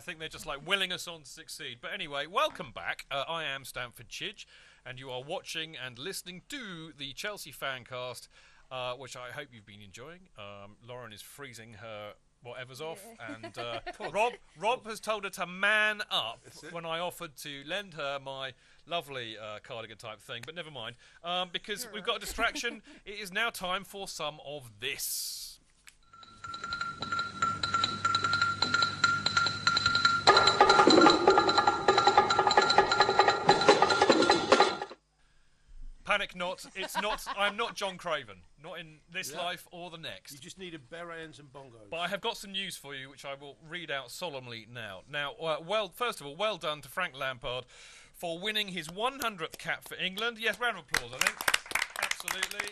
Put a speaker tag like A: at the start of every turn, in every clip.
A: think they're just like willing us on to succeed. But anyway, welcome back. I am Stanford Chidge, and you are watching and listening to the Chelsea Fancast, which I hope you've been enjoying. Lauren is freezing her whatever's off, and Rob has told her to man up when I offered to lend her my lovely cardigan type thing, but never mind, because we've got a distraction. It is now time for some of this. Panic not, it's not, I'm not John Craven, not in this life or the next.
B: You just need a beret and some bongos.
A: But I have got some news for you, which I will read out solemnly now. Now, first of all, well done to Frank Lampard for winning his 100th cap for England. Yes, round of applause, I think. Absolutely.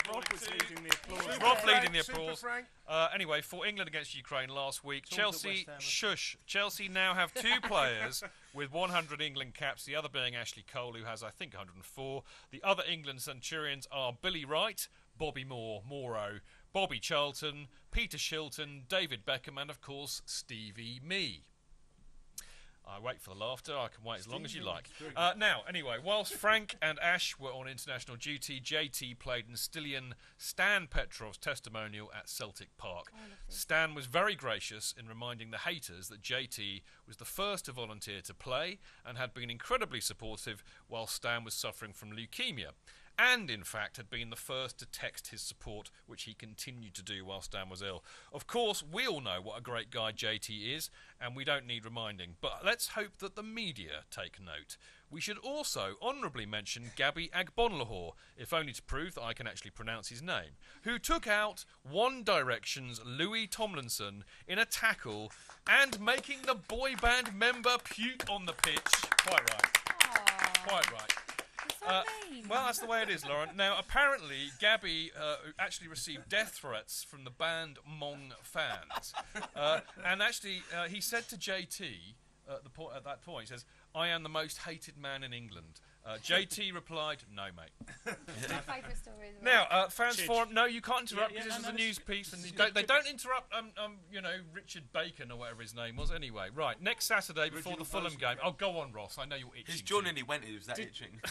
C: Rob was leading the applause.
A: Rob leading the
B: Super
A: applause.
B: Frank.
A: Anyway, for England against Ukraine last week,
B: Chelsea
A: Chelsea now have two players with 100 England caps, the other being Ashley Cole, who has, I think, 104. The other England Centurions are Billy Wright, Bobby Morrow, Bobby Charlton, Peter Shilton, David Beckham, and, of course, Stevie Mee. I wait for the laughter. I can wait as long as you like. Now, anyway, whilst Frank and Ash were on international duty, JT played in Stan Petrov's testimonial at Celtic Park. Stan was very gracious in reminding the haters that JT was the first to volunteer to play and had been incredibly supportive while Stan was suffering from leukemia. And, in fact, had been the first to text his support, which he continued to do while Stan was ill. Of course, we all know what a great guy JT is, and we don't need reminding. But let's hope that the media take note. We should also honourably mention Gabby Agbonlahor, if only to prove that I can actually pronounce his name, who took out One Direction's Louis Tomlinson in a tackle and making the boy band member puke on the pitch. Quite right.
D: Aww.
A: Quite right.
D: Mean.
A: Well, that's the way it is, Lauren. Now, apparently, Gabby actually received death threats from the band Mong fans. And actually, he said to JT at that point, he says, "I am the most hated man in England." JT replied, "No, mate."
D: My favourite story as well.
A: Now, fans
C: Chidge.
A: forum. No, you can't interrupt
C: Yeah,
A: because this
C: no,
A: is a news piece, and
C: Chidge.
A: they don't interrupt. Richard Bacon or whatever his name was. Anyway, right. Next Saturday before the Fulham game. Oh, go on, Ross. I know you're itching.
E: His jaw
A: to.
E: nearly went. He was that itching.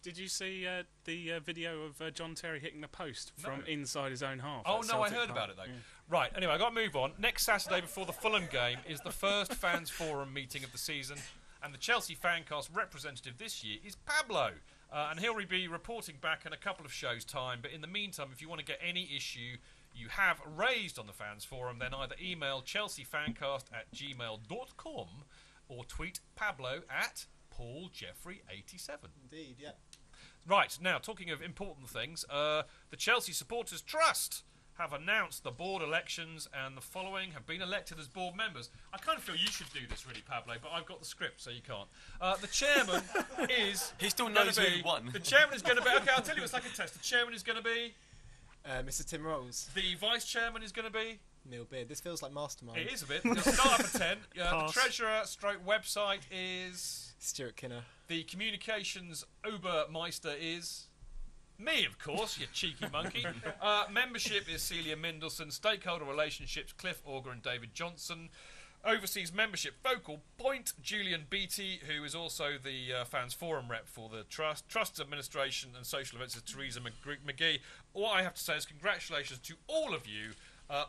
C: Did you see the video of John Terry hitting the post from inside his own half?
A: Oh,
C: at
A: no, I
C: Celtic
A: heard
C: Park?
A: about it, though.
C: Yeah.
A: Right, anyway, I've got to move on. Next Saturday before the Fulham game is the first fans forum meeting of the season, and the Chelsea Fancast representative this year is Pablo. And he'll be reporting back in a couple of shows' time, but in the meantime, if you want to get any issue you have raised on the fans forum, then either email chelseafancast@gmail.com or tweet Pablo at PaulJeffrey87.
F: Indeed, yeah.
A: Right, now, talking of important things, the Chelsea Supporters Trust have announced the board elections, and the following have been elected as board members. I kind of feel you should do this, really, Pablo, but I've got the script, so you can't. The chairman is...
E: He still knows who won.
A: The chairman is going to be... Okay, I'll tell you, it's like a test. The chairman is going to be...
F: Mr. Tim Rolls,
A: The vice chairman is going to be...
F: Neil Beard. This feels like Mastermind.
A: It is a bit. It'll start up at 10. The
C: Pass.
A: treasurer stroke website is...
F: Stuart Kinner.
A: The communications Obermeister is... Me, of course, you cheeky monkey. Membership is Celia Mendelson. Stakeholder relationships, Cliff Auger and David Johnson. Overseas membership, focal point, Julian Beattie, who is also the fans forum rep for the Trust. Trust administration and social events is Theresa McGee. All I have to say is congratulations to all of you.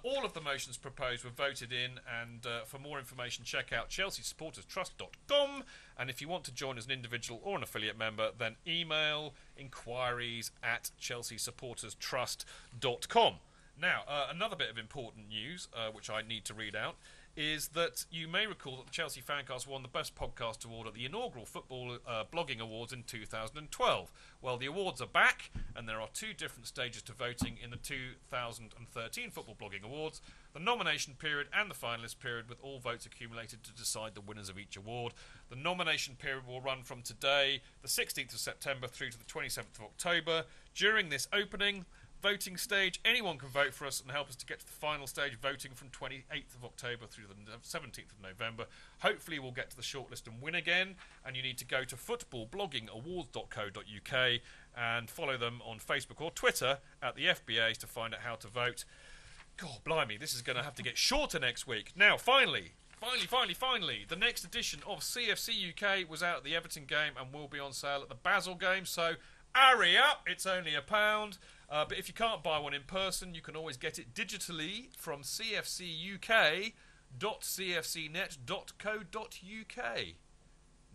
A: All of the motions proposed were voted in, and for more information, check out chelseasupporterstrust.com. And if you want to join as an individual or an affiliate member, then email inquiries@chelseasupporterstrust.com. Now, another bit of important news, which I need to read out, is that you may recall that the Chelsea Fancast won the Best Podcast Award at the inaugural Football Blogging Awards in 2012. Well, the awards are back, and there are two different stages to voting in the 2013 Football Blogging Awards: the nomination period and the finalist period, with all votes accumulated to decide the winners of each award. The nomination period will run from today, the 16th of September, through to the 27th of October. During this opening voting stage, anyone can vote for us and help us to get to the final stage, voting from 28th of October through to the 17th of November. Hopefully we'll get to the shortlist and win again, and you need to go to footballbloggingawards.co.uk and follow them on Facebook or Twitter at the FBAs to find out how to vote. God blimey, this is going to have to get shorter next week. Now, finally, Finally, the next edition of CFC UK was out at the Everton game and will be on sale at the Basel game, so hurry up, it's only £1. But if you can't buy one in person, you can always get it digitally from cfcuk.cfcnet.co.uk.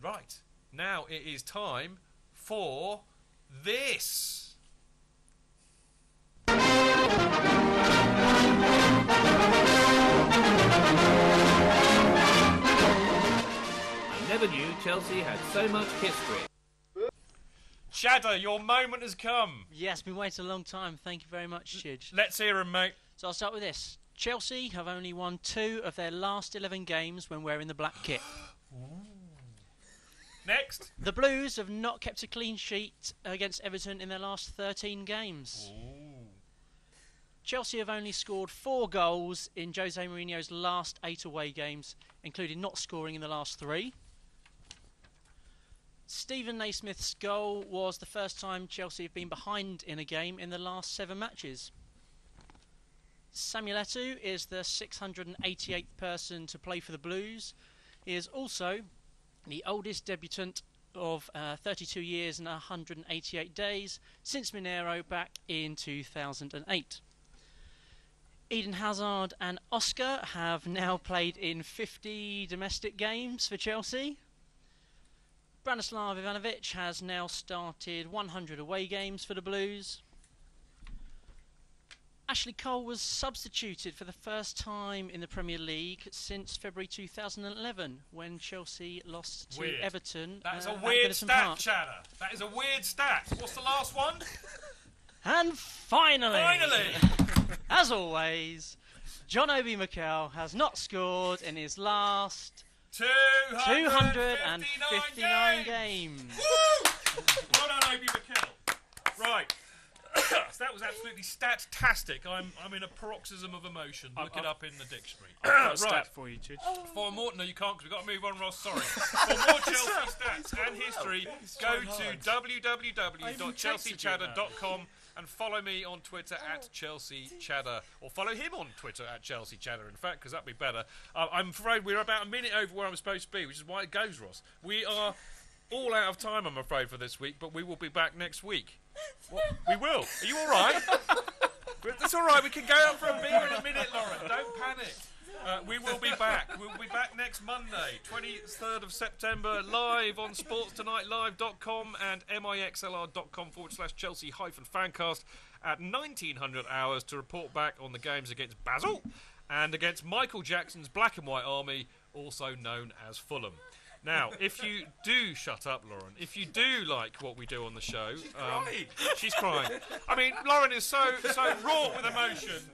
A: Right, now it is time for this.
G: I never knew Chelsea had so much history.
A: Shadder, your moment has come.
H: Yes, been waiting a long time. Thank you very much, Chidge.
A: Let's hear him, mate.
H: So I'll start with this. Chelsea have only won 2 of their last 11 games when wearing the black kit.
A: Next.
H: The Blues have not kept a clean sheet against Everton in their last 13 games. Chelsea have only scored 4 goals in Jose Mourinho's last 8 away games, including not scoring in the last 3. Stephen Naismith's goal was the first time Chelsea have been behind in a game in the last 7 matches. Samuel Eto'o is the 688th person to play for the Blues. He is also the oldest debutant of 32 years and 188 days since Mineiro back in 2008. Eden Hazard and Oscar have now played in 50 domestic games for Chelsea. Branislav Ivanovic has now started 100 away games for the Blues. Ashley Cole was substituted for the first time in the Premier League since February 2011 when Chelsea lost to Everton.
A: That's a
H: at
A: weird
H: Goodison
A: stat,
H: Park.
A: Chatter. That is a weird stat. What's the last one?
H: And finally, as always, John Obi Mikel has not scored in his last 259 games.
A: Woo! Well done, Obi Mikel. Right. So that was absolutely stat-tastic. I'm in a paroxysm of emotion. Look it up in the dictionary.
C: I've got a
A: Right.
C: stat for you, Chidge.
A: For more, no, you can't because we've got to move on, Ross. Sorry. For more Chelsea stats and history, go to www.chelseachatter.com and follow me on Twitter at @ChelseaChatter, or follow him on Twitter at @ChelseaChatter. In fact, because that'd be better. I'm afraid we're about a minute over where I'm supposed to be, which is why it goes, Ross. We are all out of time, I'm afraid, for this week, but we will be back next week. We will. Are you all right? That's all right. We can go out for a beer in a minute, Lauren. Don't panic. We will be back. We'll be back next Monday, 23rd of September, live on sportstonightlive.com and mixlr.com/Chelsea-fancast at 1900 hours to report back on the games against Basel and against Michael Jackson's Black and White Army, also known as Fulham. Now, if you do shut up, Lauren, if you do like what we do on the show, she's crying. I mean, Lauren is so wrought with emotion.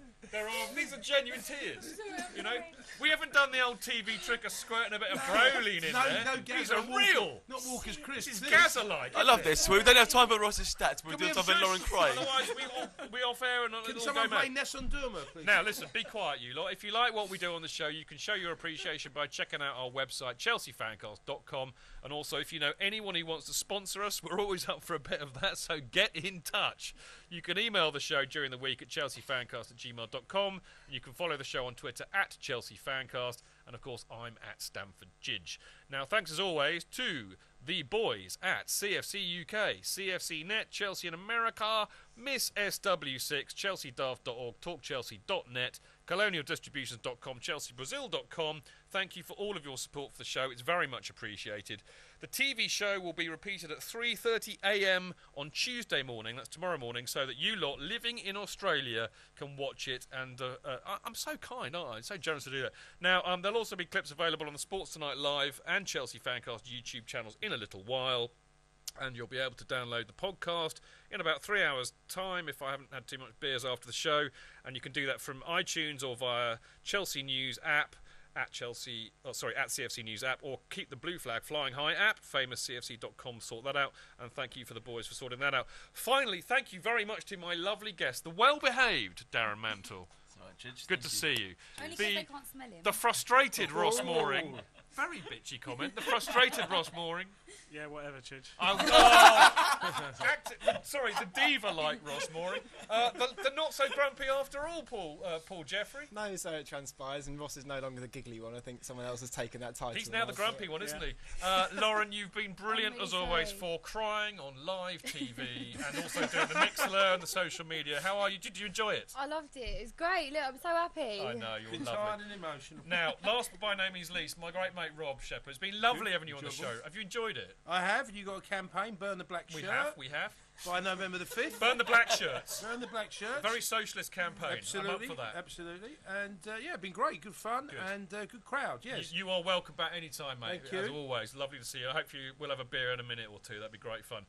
A: These are genuine tears. You know, we haven't done the old TV trick of squirting a bit of Broline in there. These are real.
B: Not Walker's Chris.
A: This is Gaza-like.
E: I love this. We don't have time for Ross's stats. We'll
B: Can
E: do
B: we have
E: something Lauren crying.
A: Otherwise, we off air and
B: Can
A: it'll
B: someone
A: go mad.
B: play Nessun Durma, please?
A: Now, listen, be quiet, you lot. If you like what we do on the show, you can show your appreciation by checking out our website, chelseafancast.com. And also, if you know anyone who wants to sponsor us, we're always up for a bit of that, so get in touch. You can email the show during the week at chelseafancast@gmail.com. And you can follow the show on Twitter at chelseafancast. And, of course, I'm at Stamford Jidge. Now, thanks as always to the boys at CFC UK, CFC Net, Chelsea in America, Miss SW6, chelseadaft.org, talkchelsea.net, colonialdistributions.com, chelseabrazil.com. Thank you for all of your support for the show. It's very much appreciated. The TV show will be repeated at 3:30 a.m. on Tuesday morning, that's tomorrow morning, so that you lot living in Australia can watch it. And I'm so kind, aren't I? I'm so generous to do that. Now, there'll also be clips available on the Sports Tonight Live and Chelsea Fancast YouTube channels in a little while. And you'll be able to download the podcast in about 3 hours' time if I haven't had too much beers after the show. And you can do that from iTunes or via Chelsea News app at CFC News app, or Keep the Blue Flag Flying High app, famouscfc.com, sort that out. And thank you for the boys for sorting that out. Finally, thank you very much to my lovely guest, the well-behaved Darren Mantle. Good to see you.
D: Only because they can't smell him.
A: The frustrated Ross Mooring. very bitchy comment. The frustrated Ross Mooring.
C: Yeah, whatever, Chidge.
A: Sorry, the diva-like Ross Mooring. The not so grumpy after all, Paul Jeffrey.
F: No, so it transpires, and Ross is no longer the giggly one. I think someone else has taken that title.
A: He's now the grumpy one, isn't he? Lauren, you've been brilliant as always for crying on live TV and also doing the Mixler and the social media. How are you? Did you enjoy it?
D: I loved it. It's great. Look, I'm so happy.
A: I know, you're
B: Been
A: lovely.
B: tired and emotional.
A: Now, last but by no means least, my great mate Rob Shepherd. It's been lovely having you on the show. Have you enjoyed it?
B: I have. You got a campaign, Burn the Black Shirt.
A: We have.
B: By November the 5th.
A: Burn the black shirts.
B: Burn the black shirts.
A: Very socialist campaign.
B: Absolutely.
A: I'm up for that.
B: Absolutely. And yeah, been great. Good fun and good crowd. Yes.
A: You are welcome back any time, mate.
B: Thank you.
A: As always, lovely to see you. I hope we'll have a beer in a minute or two. That'd be great fun.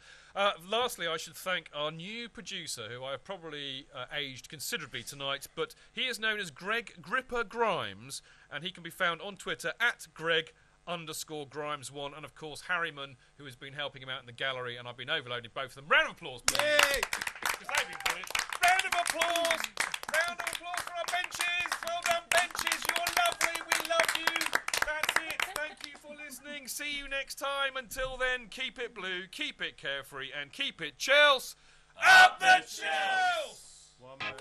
A: Lastly, I should thank our new producer, who I have probably aged considerably tonight, but he is known as Greg Gripper Grimes, and he can be found on Twitter at Greg_Grimes1, and of course Harryman, who has been helping him out in the gallery, and I've been overloading both of them. Round of applause, please.
B: Yay!
A: Because they've been brilliant. Round of applause! Round of applause for our benches! Well done, benches! You're lovely. We love you. That's it. Thank you for listening. See you next time. Until then, keep it blue, keep it carefree, and keep it Chelsea up the Chelsea!
B: One man.